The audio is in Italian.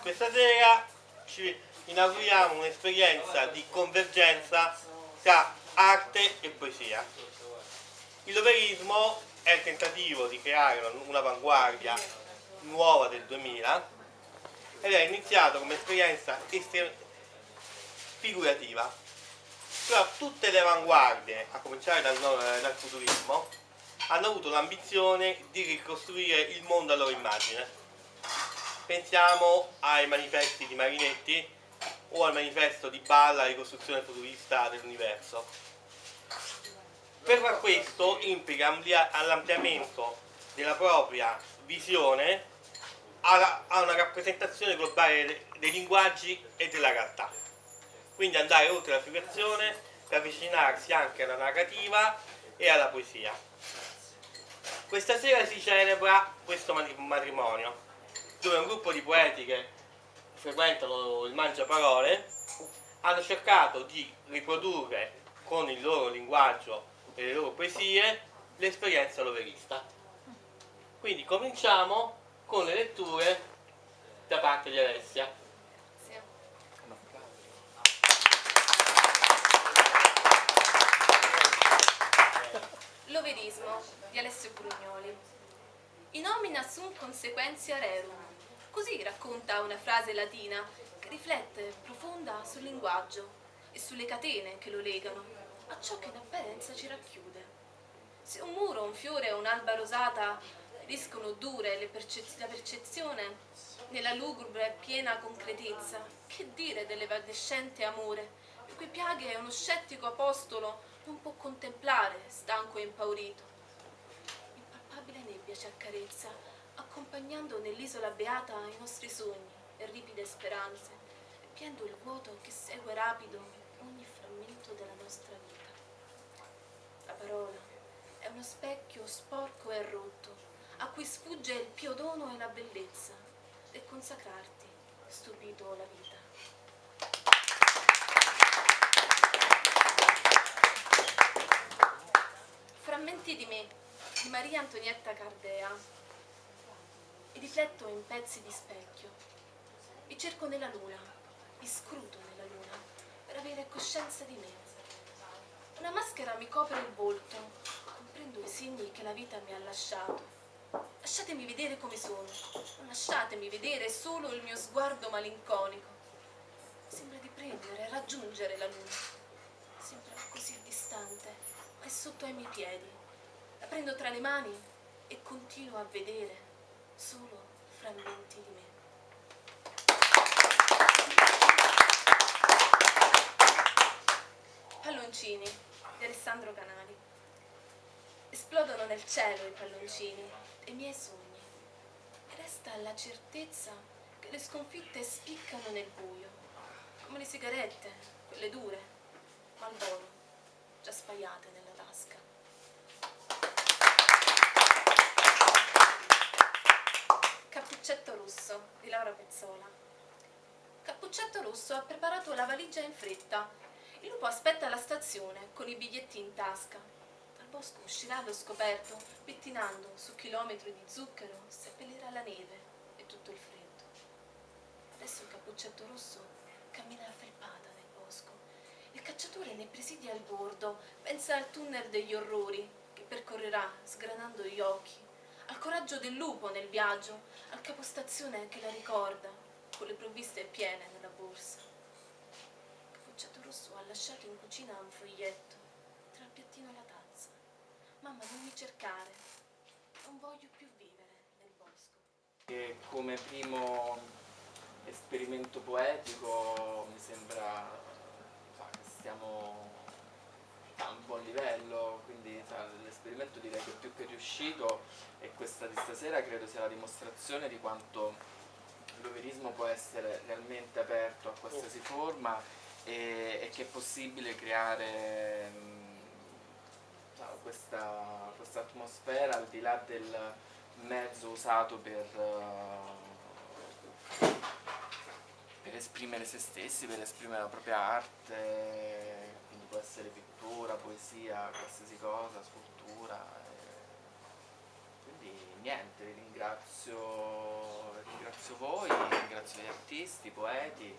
Questa sera ci inauguriamo un'esperienza di convergenza tra arte e poesia. Il Loverismo è il tentativo di creare un'avanguardia nuova del 2000 ed è iniziato come esperienza figurativa. Però tutte le avanguardie, a cominciare dal futurismo, hanno avuto l'ambizione di ricostruire il mondo a loro immagine. Pensiamo ai manifesti di Marinetti o al manifesto di Balla, ricostruzione futurista dell'universo. Per far questo implica l'ampliamento della propria visione a una rappresentazione globale dei linguaggi e della realtà. Quindi andare oltre la figurazione per avvicinarsi anche alla narrativa e alla poesia. Questa sera si celebra questo matrimonio, dove un gruppo di poeti che frequentano il Mangiaparole hanno cercato di riprodurre con il loro linguaggio e le loro poesie l'esperienza loverista. Quindi cominciamo con le letture da parte di Alessia. Loverismo di Alessio Brugnoli. In nomina sunt consequentia rerum. Così racconta una frase latina che riflette profonda sul linguaggio e sulle catene che lo legano a ciò che in apparenza ci racchiude. Se un muro, un fiore o un'alba rosata riescono dure la percezione nella lugubre e piena concretezza, che dire dell'evanescente amore, le cui piaghe uno scettico apostolo non può contemplare, stanco e impaurito. Impalpabile nebbia ci accarezza, accompagnando nell'isola beata i nostri sogni e ripide speranze, empiendo il vuoto che segue rapido ogni frammento della nostra vita. La parola è uno specchio sporco e rotto, a cui sfugge il pio dono e la bellezza del consacrarti, stupito la vita. Frammenti di me, di Maria Antonietta Cardea, mi rifletto in pezzi di specchio, mi cerco nella luna, mi scruto nella luna per avere coscienza di me. Una maschera mi copre il volto, comprendo i segni che la vita mi ha lasciato. Lasciatemi vedere come sono, non lasciatemi vedere solo il mio sguardo malinconico. Sembra di prendere e raggiungere la luna, sembra così distante, ma è sotto ai miei piedi. La prendo tra le mani e continuo a vedere solo frammenti di me. Palloncini di Alessandro Canali. Esplodono nel cielo i palloncini dei miei sogni e resta la certezza che le sconfitte spiccano nel buio, come le sigarette, quelle dure, Marlboro, già spaiate nella tasca. Cappuccetto rosso di Laura Pezzola. Cappuccetto rosso ha preparato la valigia in fretta. Il lupo aspetta alla stazione con i biglietti in tasca. Dal bosco uscirà allo scoperto, pettinando su chilometri di zucchero, seppellirà la neve e tutto il freddo. Adesso il cappuccetto rosso cammina felpata nel bosco. Il cacciatore ne presidia il bordo, pensa al tunnel degli orrori che percorrerà sgranando gli occhi, al coraggio del lupo nel viaggio, al capostazione che la ricorda, con le provviste piene nella borsa. Il cappuccetto rosso ha lasciato in cucina un foglietto, tra il piattino e la tazza. Mamma, non mi cercare, non voglio più vivere nel bosco. E come primo esperimento poetico mi sembra che stiamo a un buon livello, quindi l'esperimento direi che è più che riuscito, e questa di stasera credo sia la dimostrazione di quanto il loverismo può essere realmente aperto a qualsiasi forma e che è possibile creare questa atmosfera al di là del mezzo usato per esprimere se stessi, per esprimere la propria arte, quindi può essere pittura, poesia, qualsiasi cosa, scultura. Quindi niente, vi ringrazio ringrazio voi, ringrazio gli artisti, i poeti